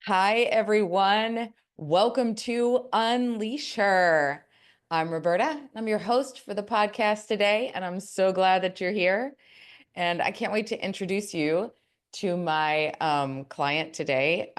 Hi, everyone. Welcome to Unleash Her. I'm Roberta. I'm your host for the podcast today, and I'm so glad that you're here. And I can't wait to introduce you to my client today.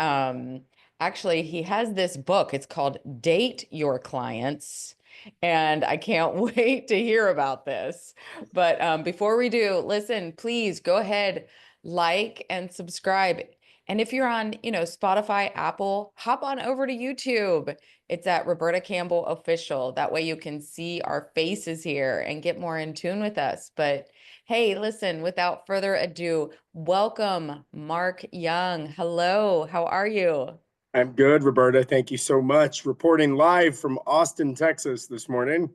Actually, he has this book. It's called Date Your Clients. And I can't wait to hear about this. But before we do, listen, please go ahead, like and subscribe. And if you're on, Spotify, Apple, hop on over to YouTube. It's at Roberta Campbell Official. That way you can see our faces here and get more in tune with us. But hey, listen, without further ado, welcome, Mark Young. Hello, how are you? I'm good, Roberta. Thank you so much. Reporting live from Austin, Texas this morning.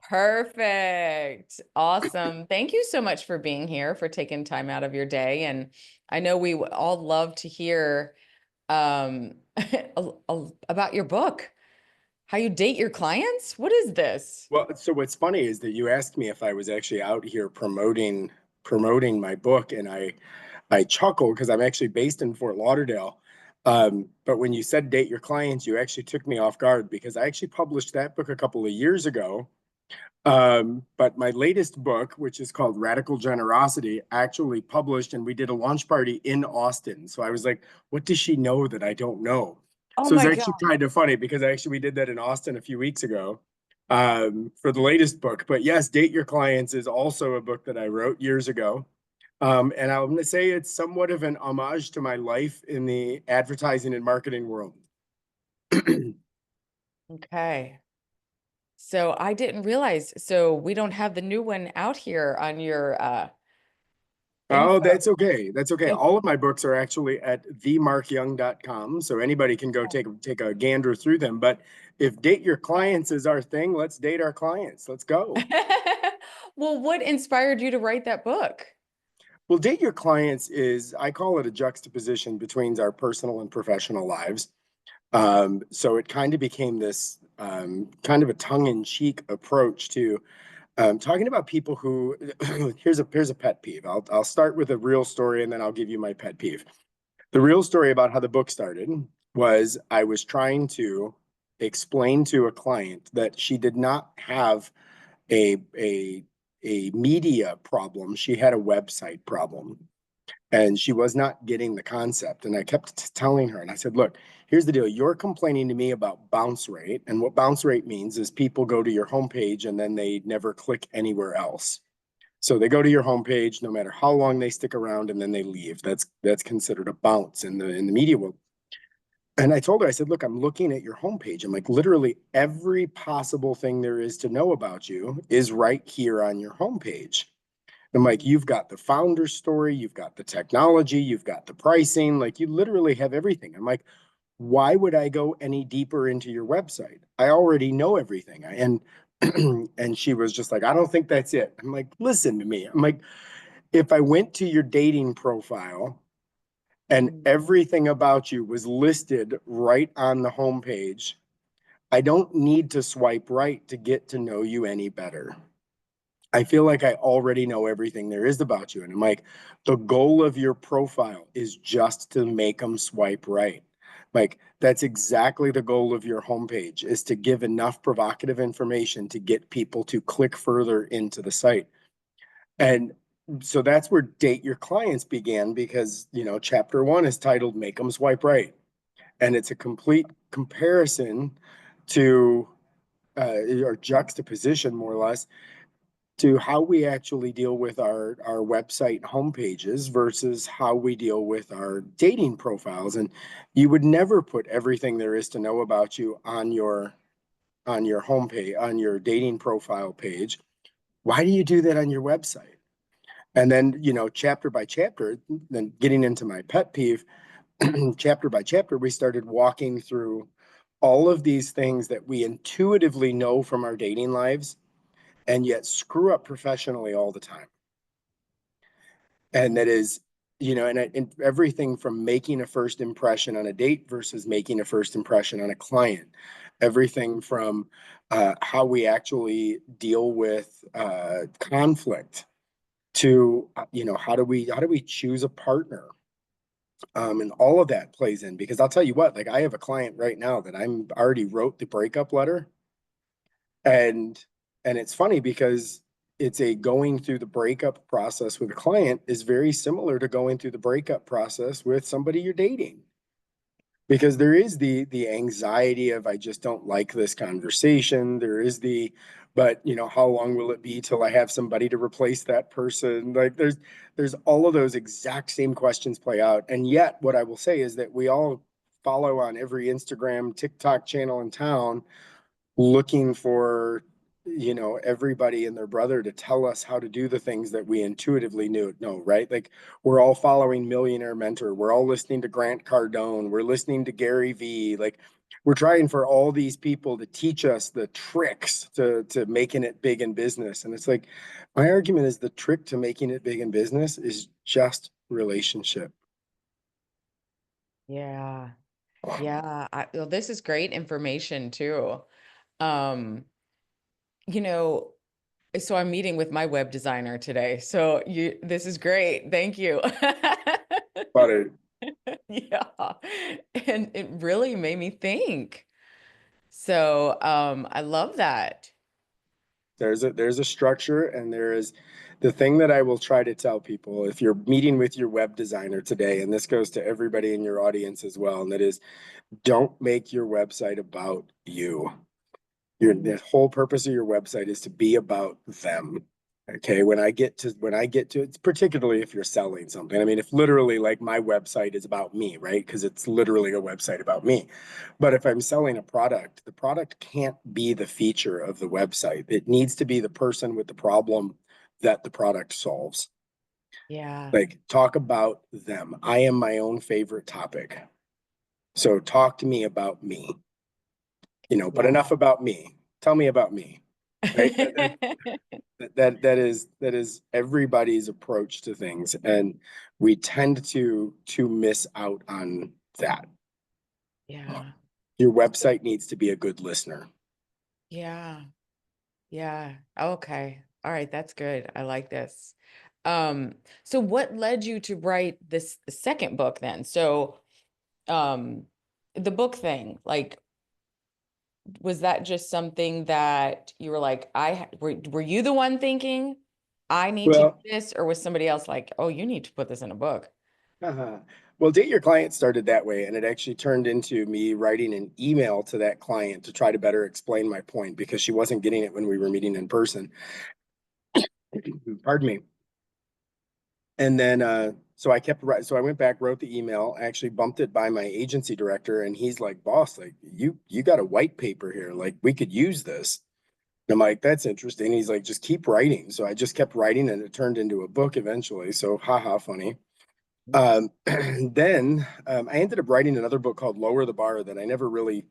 Perfect. Awesome. Thank you so much for being here, for taking time out of your day. And I know we would all love to hear um, about your book, how you date your clients. What is this? Well, so what's funny is that you asked me if I was actually out here promoting my book, and I chuckle because I'm actually based in Fort Lauderdale. But when you said date your clients, you actually took me off guard because I actually published that book a couple of years ago. But my latest book, which is called Radical Generosity, actually published, and we did a launch party in Austin. So I was like, what does she know that I don't know? Oh So it's my God. actually kind of funny because actually we did that in Austin a few weeks ago for the latest book. But yes, Date Your Clients is also a book that I wrote years ago. And I'm going to say it's somewhat of an homage to my life in the advertising and marketing world. Okay. So I didn't realize. So we don't have the new one out here on your Oh, info. that's okay. That's okay. Oh, All of my books are actually at themarkyoung.com, so anybody can go take a gander through them. But if date your clients is our thing, let's date our clients. Let's go. well, what inspired you to write that book? Well, date your clients is, I call it a juxtaposition between our personal and professional lives. So it kind of became this kind of a tongue-in-cheek approach to talking about people who here's a pet peeve. I'll start with a real story and then I'll give you my pet peeve. The real story about how the book started was I was trying to explain to a client that she did not have a a a media problem. She had a website problem and she was not getting the concept. And I kept telling her, and I said, look, here's the deal. You're complaining to me about bounce rate. And what bounce rate means is people go to your homepage and then they never click anywhere else. So they go to your homepage, no matter how long they stick around, and then they leave. That's considered a bounce in the media world. And I told her, I said, look, I'm looking at your homepage. I'm like, literally every possible thing there is to know about you is right here on your homepage. I'm like, you've got the founder story, you've got the technology, you've got the pricing, like you literally have everything. I'm like, why would I go any deeper into your website? I already know everything. And and she was just like, I don't think that's it. I'm like, listen to me. I'm like, if I went to your dating profile and Mhm. everything about you was listed right on the homepage, I don't need to swipe right to get to know you any better. I feel like I already know everything there is about you. And I'm like, the goal of your profile is just to make them swipe right. Like, that's exactly the goal of your homepage is to give enough provocative information to get people to click further into the site. And so that's where Date Your Clients began because, chapter one is titled Make Them Swipe Right. And it's a complete comparison to, or juxtaposition, more or less, to how we actually deal with our website homepages versus how we deal with our dating profiles. And you would never put everything there is to know about you on your homepage, on your dating profile page. Why do you do that on your website? And then, chapter by chapter, then getting into my pet peeve, chapter by chapter, we started walking through all of these things that we intuitively know from our dating lives and yet screw up professionally all the time. And that is, and everything from making a first impression on a date versus making a first impression on a client, everything from how we actually deal with conflict to how do we choose a partner, And all of that plays in because I'll tell you what, like I have a client right now that I'm already wrote the breakup letter. And it's funny because it's a going through the breakup process with a client is very similar to going through the breakup process with somebody you're dating. Because there is the anxiety of I just don't like this conversation. There is the but how long will it be till I have somebody to replace that person? Like there's all of those exact same questions play out. And yet what I will say is that we all follow on every Instagram, TikTok channel in town looking for everybody and their brother to tell us how to do the things that we intuitively know, right? Like we're all following Millionaire Mentor, we're all listening to Grant Cardone, we're listening to Gary Vee. Like we're trying for all these people to teach us the tricks to making it big in business. And it's like my argument is the trick to making it big in business is just relationship. Yeah. Yeah. Well, this is great information too. Um, you know, so I'm meeting with my web designer today. So this is great. Thank you. But it, Yeah. And it really made me think. So, I love that. there's a structure, and there is the thing that I will try to tell people if you're meeting with your web designer today, and this goes to everybody in your audience as well, and that is don't make your website about you. The whole purpose of your website is to be about them. Okay, when I get to it's particularly if you're selling something. I mean, if literally like my website is about me, right? Because it's literally a website about me. But if I'm selling a product, the product can't be the feature of the website. It needs to be the person with the problem that the product solves. Yeah. Like talk about them. I am my own favorite topic. So talk to me about me, but Yeah. enough about me. Tell me about me. Right? That is everybody's approach to things, and we tend to miss out on that. Yeah. Your website needs to be a good listener. Yeah. Yeah. Okay. All right. That's good. I like this. So what led you to write this the second book then? So, um, the book thing, like, was that just something that you were like, were you the one thinking I need to do Well, this, or was somebody else like, oh, you need to put this in a book? uh well, Date Your Client started that way, and it actually turned into me writing an email to that client to try to better explain my point because she wasn't getting it when we were meeting in person. Pardon me. And then so I kept right. So I went back, wrote the email, actually bumped it by my agency director, and he's like, "Boss, like you got a white paper here. Like we could use this." And I'm like, "That's interesting." He's like, "Just keep writing." So I just kept writing, and it turned into a book eventually. So haha, funny. Then I ended up writing another book called Lower the Bar that I never really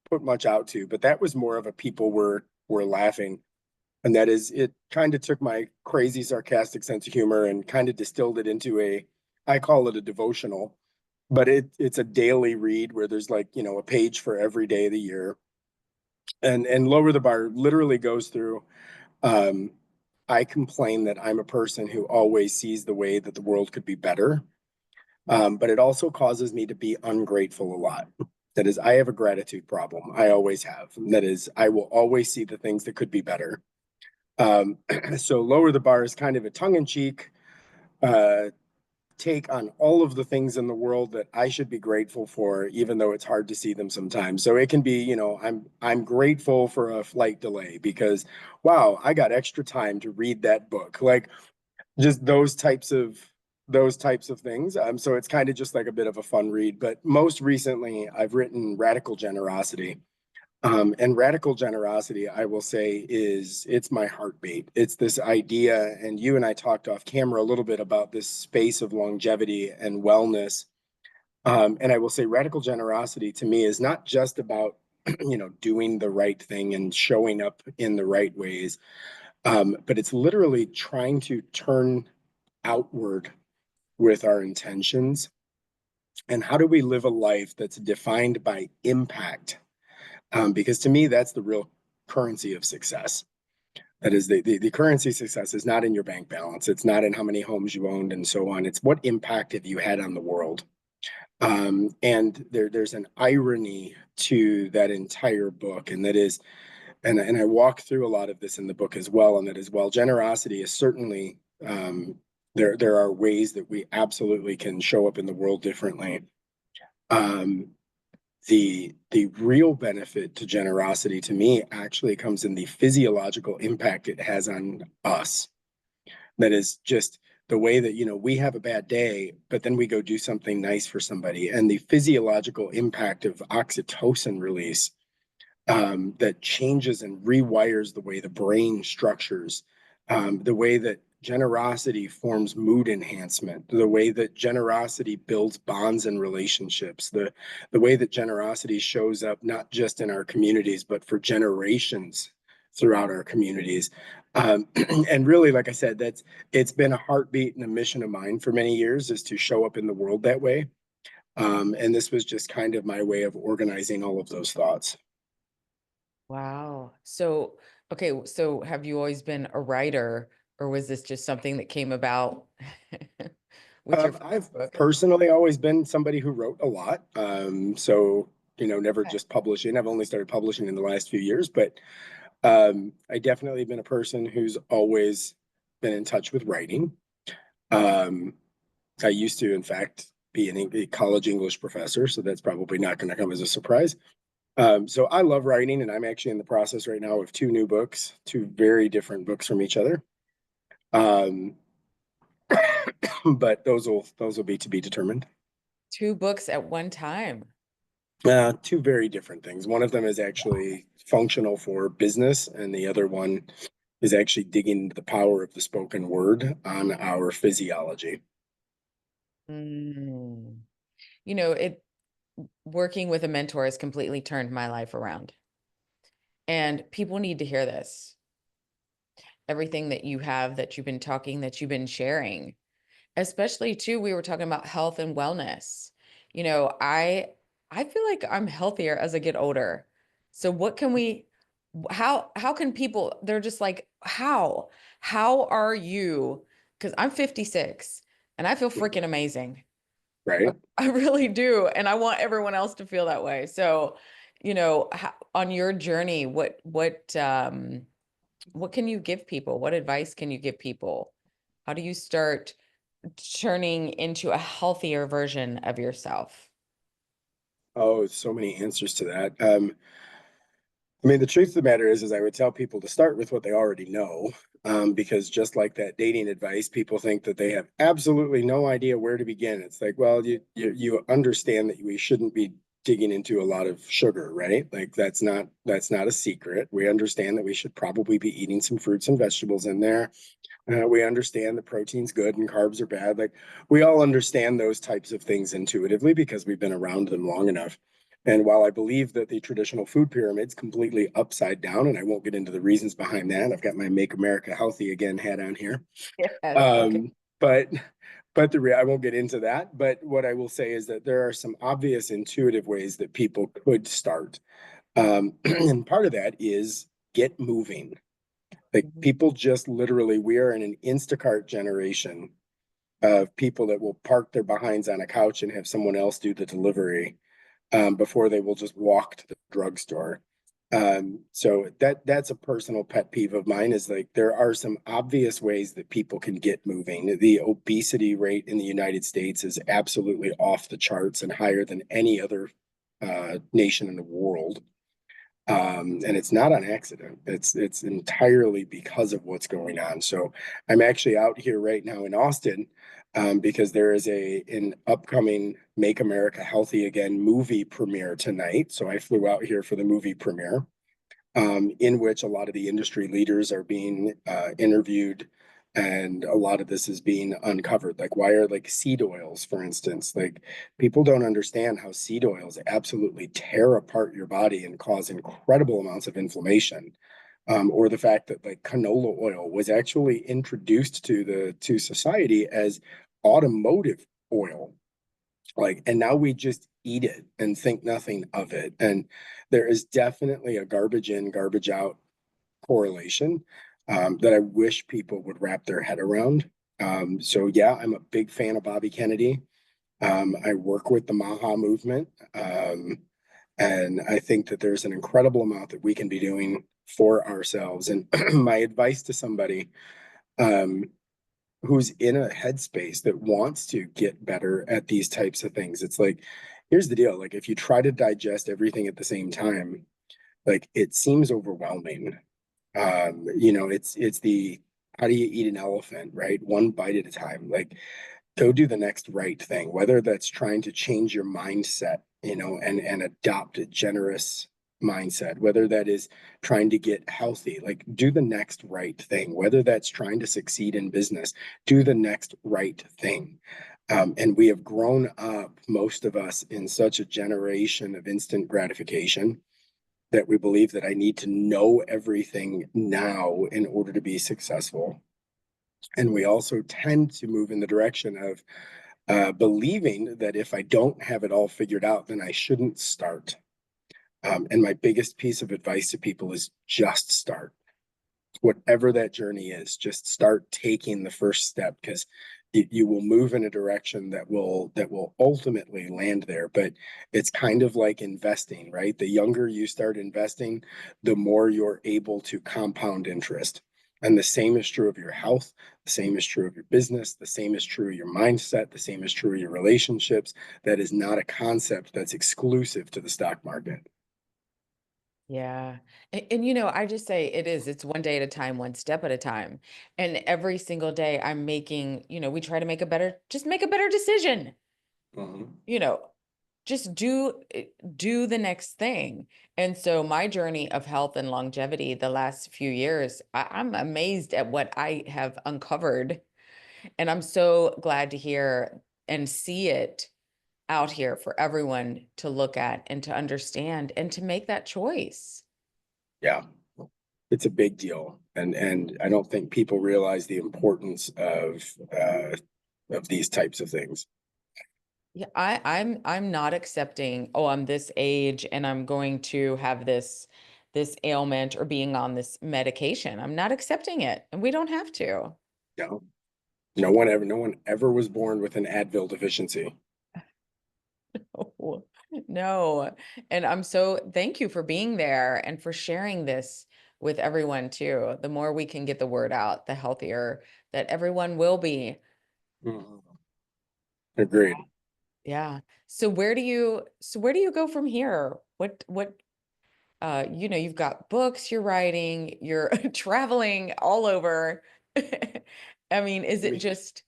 put much out to, but that was more of a people were laughing. And that is, it kind of took my crazy sarcastic sense of humor and kind of distilled it into I call it a devotional, but it's a daily read where there's like, a page for every day of the year. And Lower the Bar literally goes through, um, I complain that I'm a person who always sees the way that the world could be better. But it also causes me to be ungrateful a lot. That is, I have a gratitude problem. I always have. That is, I will always see the things that could be better. Um, so Lower the Bar is kind of a tongue-in-cheek uh, take on all of the things in the world that I should be grateful for, even though it's hard to see them sometimes. So it can be, I'm grateful for a flight delay because, wow, I got extra time to read that book. Like just those types of things. So it's kind of just like a bit of a fun read. But most recently, I've written Radical Generosity. And radical generosity, I will say, it's my heartbeat. It's this idea, and you and I talked off camera a little bit about this space of longevity and wellness. And I will say, radical generosity to me is not just about, doing the right thing and showing up in the right ways, but it's literally trying to turn outward with our intentions. And how do we live a life that's defined by impact? Because to me, that's the real currency of success. That is the currency of success is not in your bank balance. It's not in how many homes you owned and so on. It's what impact have you had on the world? And there's an irony to that entire book, and that is, and I walk through a lot of this in the book as well, and that is, well, generosity is certainly, there are ways that we absolutely can show up in the world differently. Um, the real benefit to generosity to me actually comes in the physiological impact it has on us. That is just the way that, we have a bad day, but then we go do something nice for somebody, and the physiological impact of oxytocin release, that changes and rewires the way the brain structures, the way that generosity forms mood enhancement, the way that generosity builds bonds and relationships, the way that generosity shows up not just in our communities, but for generations throughout our communities. And really, like I said, it's been a heartbeat and a mission of mine for many years, is to show up in the world that way. And this was just kind of my way of organizing all of those thoughts. Wow. So, okay, so have you always been a writer, or was this just something that came about with your first I've book? personally always been somebody who wrote a lot. So, never Okay. just publishing. I've only started publishing in the last few years, but I definitely been a person who's always been in touch with writing. Um, I used to, in fact, be a college English professor, so that's probably not going to come as a surprise. So I love writing, and I'm actually in the process right now of two new books, two very different books from each other. Um, but those will be determined. Two books at one time. Two very different things. One of them is actually functional for business, and the other one is actually digging into the power of the spoken word on our physiology. Mm. You know, it working with a mentor has completely turned my life around. And people need to hear this. Everything that you have, that you've been talking, that you've been sharing, especially too, we were talking about health and wellness. You know, I feel like I'm healthier as I get older. So what can we how can people, they're just like, how are you? Because I'm 56 and I feel freaking amazing. I, Right? I really do. And I want everyone else to feel that way. So, on your journey, what can you give people? What advice can you give people? How do you start turning into a healthier version of yourself? Oh, so many answers to that. I mean, the truth of the matter is I would tell people to start with what they already know, because just like that dating advice, people think that they have absolutely no idea where to begin. It's like, well, you understand that we shouldn't be digging into a lot of sugar, right? Like that's not a secret. We understand that we should probably be eating some fruits and vegetables in there. We understand that protein's good and carbs are bad. Like we all understand those types of things intuitively because we've been around them long enough. And while I believe that the traditional food pyramid's completely upside down, and I won't get into the reasons behind that, I've got my Make America Healthy Again hat on here. Yes. Okay. Um, but I won't get into that. But what I will say is that there are some obvious intuitive ways that people could start. And part of that is get moving. Like Mhm. people just literally, we are in an Instacart generation of people that will park their behinds on a couch and have someone else do the delivery, before they will just walk to the drugstore. So that's a personal pet peeve of mine, is like there are some obvious ways that people can get moving. The obesity rate in the United States is absolutely off the charts and higher than any other nation in the world. And it's not on accident. It's entirely because of what's going on. So I'm actually out here right now in Austin, because there is an upcoming Make America Healthy Again movie premiere tonight. So I flew out here for the movie premiere, in which a lot of the industry leaders are being interviewed, and a lot of this is being uncovered. Like, why are like seed oils, for instance, like people don't understand how seed oils absolutely tear apart your body and cause incredible amounts of inflammation. Or the fact that like canola oil was actually introduced to society as automotive oil, like, and now we just eat it and think nothing of it. And there is definitely a garbage in, garbage out correlation, that I wish people would wrap their head around. So yeah, I'm a big fan of Bobby Kennedy. I work with the Maha movement. And I think that there's an incredible amount that we can be doing for ourselves. And my advice to somebody um, who's in a headspace that wants to get better at these types of things, it's like, here's the deal. Like, if you try to digest everything at the same time, like it seems overwhelming. It's the how do you eat an elephant, right? One bite at a time. Like, go do the next right thing, whether that's trying to change your mindset, and adopt a generous mindset, whether that is trying to get healthy, like do the next right thing, whether that's trying to succeed in business, do the next right thing. And we have grown up, most of us, in such a generation of instant gratification that we believe that I need to know everything now in order to be successful. And we also tend to move in the direction of believing that if I don't have it all figured out, then I shouldn't start. And my biggest piece of advice to people is just start. Whatever that journey is, just start taking the first step, because you will move in a direction that will ultimately land there. But it's kind of like investing, right? The younger you start investing, the more you're able to compound interest. And the same is true of your health, the same is true of your business, the same is true of your mindset, the same is true of your relationships. That is not a concept that's exclusive to the stock market. Yeah. And I just say it's one day at a time, one step at a time. And every single day I'm making, we try to just make a better decision. Mhm. You know, just do the next thing. And so my journey of health and longevity the last few years, I'm amazed at what I have uncovered. And I'm so glad to hear and see it out here for everyone to look at and to understand and to make that choice. Yeah. It's a big deal, and I don't think people realize the importance of these types of things. Yeah, I'm not accepting, oh, I'm this age and I'm going to have this ailment or being on this medication. I'm not accepting it, and we don't have to. No, no one ever was born with an Advil deficiency. Oh, no. And I'm so thank you for being there and for sharing this with everyone too. The more we can get the word out, the healthier that everyone will be. Mhm. Agreed. Yeah. So where do you go from here? You've got books you're writing, you're traveling all over. I mean, is I it mean, just,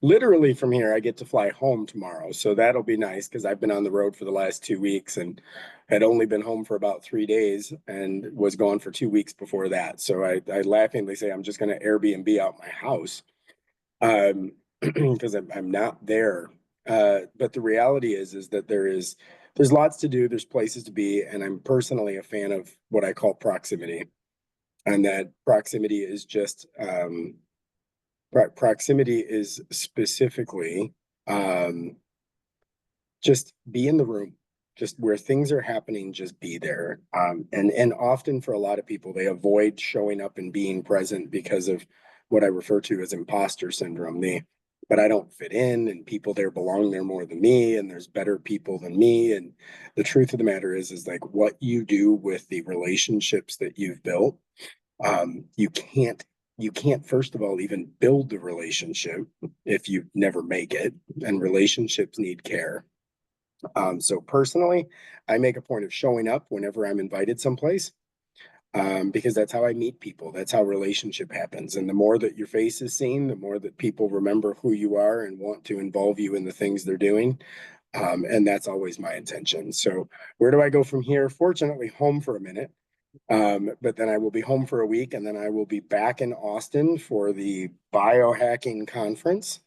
literally from here, I get to fly home tomorrow, so that'll be nice because I've been on the road for the last 2 weeks and had only been home for about 3 days and was gone for 2 weeks before that. So I laughingly say I'm just going to Airbnb out my house, um, because I'm not there. But the reality is that there's lots to do, there's places to be, and I'm personally a fan of what I call proximity, and that proximity is just proximity is specifically um, just be in the room, just where things are happening, just be there. And often for a lot of people, they avoid showing up and being present because of what I refer to as imposter syndrome. But I don't fit in, and people there belong there more than me, and there's better people than me. And the truth of the matter is like what you do with the relationships that you've built. You can't first of all even build the relationship if you never make it, and relationships need care. So personally, I make a point of showing up whenever I'm invited someplace, because that's how I meet people. That's how relationship happens. And the more that your face is seen, the more that people remember who you are and want to involve you in the things they're doing. And that's always my intention. So where do I go from here? Fortunately, home for a minute. But then I will be home for a week, and then I will be back in Austin for the biohacking conference,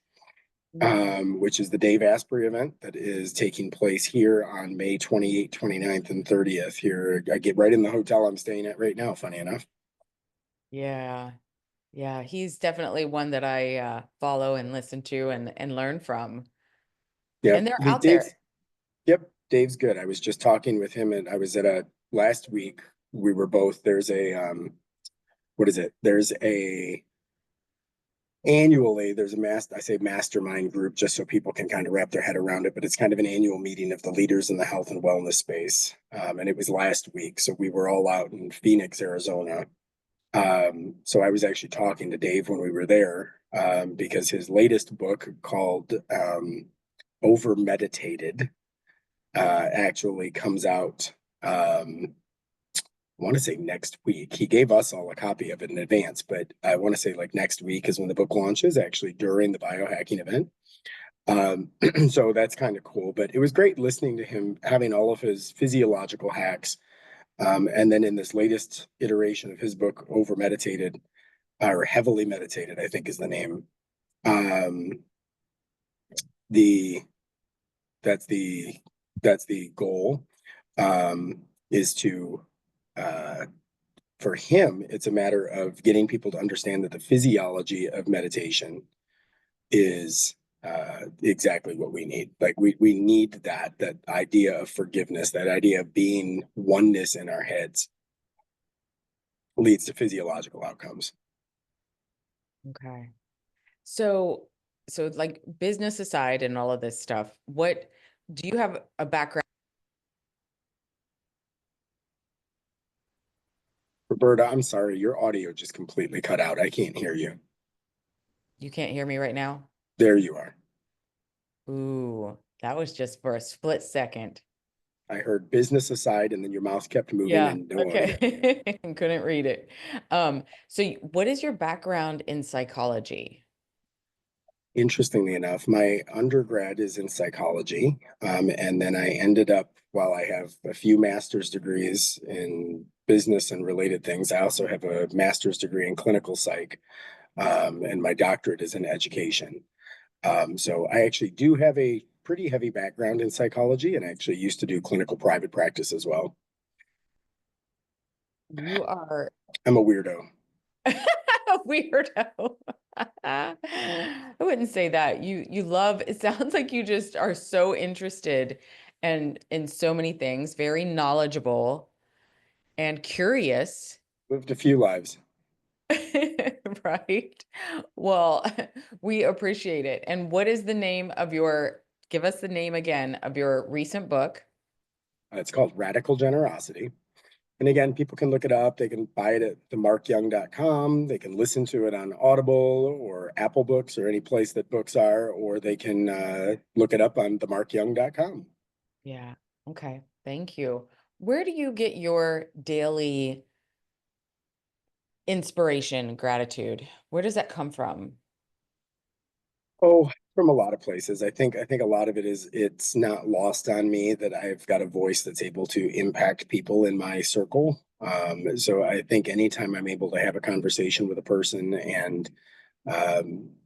which is the Dave Asprey event that is taking place here on May 28th, 29th, and 30th. Here, I get right in the hotel I'm staying at right now, funny enough. yeah, yeah, he's definitely one that I follow and listen to and learn from. Yep. And they're The out Dave's, there. yep, Dave's good. I was just talking with him, and I was at a last week. We were both, there's a, what is it? There's a annually there's I say mastermind group just so people can kind of wrap their head around it, but it's kind of an annual meeting of the leaders in the health and wellness space. And it was last week. So we were all out in Phoenix, Arizona. So I was actually talking to Dave when we were there, because his latest book called Over Meditated actually comes out. I want to say next week. He gave us all a copy of it in advance, but I want to say like next week is when the book launches, actually during the biohacking event. So that's kind of cool. But it was great listening to him having all of his physiological hacks. And then in this latest iteration of his book, Over Meditated, or Heavily Meditated, I think is the name. The that's the that's the goal, is to for him, it's a matter of getting people to understand that the physiology of meditation is exactly what we need. Like we need that idea of forgiveness, that idea of being oneness in our heads leads to physiological outcomes. Okay. So, so like business aside and all of this stuff, what do you have a background? Roberta, I'm sorry, your audio just completely cut out. I can't hear you. You can't hear me right now? There you are. Ooh, that was just for a split second. I heard business aside, and then your mouth kept moving Yeah. and no audio. Okay. Couldn't read it. So what is your background in psychology? Interestingly enough, my undergrad is in psychology. And then I ended up, while I have a few master's degrees in business and related things, I also have a master's degree in clinical psych. And my doctorate is in education. So I actually do have a pretty heavy background in psychology and I actually used to do clinical private practice as well. You are I'm a weirdo. a weirdo. I wouldn't say that. You love, it sounds like you just are so interested and in so many things, very knowledgeable and curious. Lived a few lives. Right? Well, we appreciate it. And what is the name of give us the name again of your recent book? It's called Radical Generosity. And again, people can look it up. They can buy it at themarkyoung.com. They can listen to it on Audible or Apple Books or any place that books are, or they can look it up on themarkyoung.com. Yeah. Okay. Thank you. Where do you get your daily inspiration, gratitude? Where does that come from? Oh, from a lot of places. I think a lot of it is it's not lost on me that I've got a voice that's able to impact people in my circle. So I think anytime I'm able to have a conversation with a person and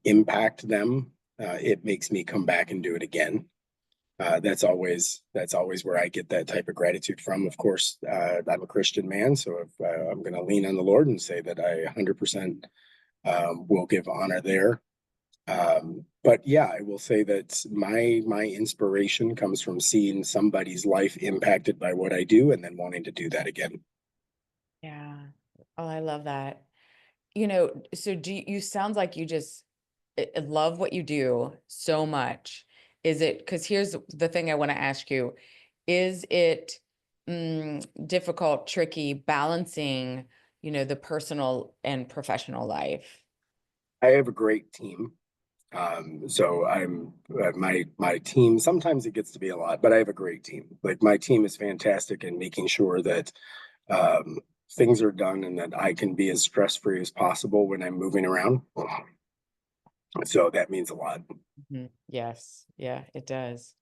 impact them, it makes me come back and do it again. That's always where I get that type of gratitude from. Of course, I'm a Christian man, so if, I'm going to lean on the Lord and say that I 100% will give honor there. But yeah, I will say that my inspiration comes from seeing somebody's life impacted by what I do and then wanting to do that again. Yeah. Oh, I love that. So you sounds like you just love what you do so much. Is it, because here's the thing I want to ask you, is it difficult, tricky balancing, the personal and professional life? I have a great team. So I'm my team. Sometimes it gets to be a lot, but I have a great team. Like my team is fantastic in making sure that um, things are done and that I can be as stress free as possible when I'm moving around. So that means a lot. Mhm. Yes. Yeah, it does.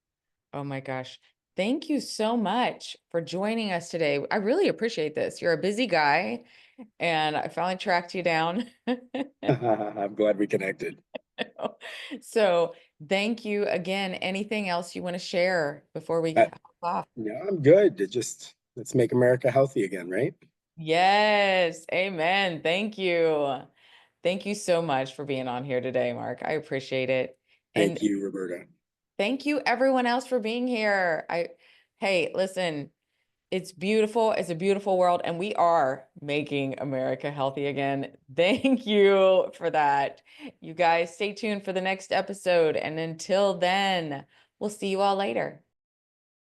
Oh my gosh. Thank you so much for joining us today. I really appreciate this. You're a busy guy, and I finally tracked you down. I'm glad we connected. So thank you again. Anything else you want to share before we Uh, hop off? yeah, I'm good. Let's make America healthy again, right? Yes. Amen. Thank you. Thank you so much for being on here today, Mark. I appreciate it. And Thank you, Roberta. thank you everyone else for being here. Hey, listen, It's beautiful. It's a beautiful world, and we are making America healthy again. Thank you for that. You guys stay tuned for the next episode. And until then, we'll see you all later.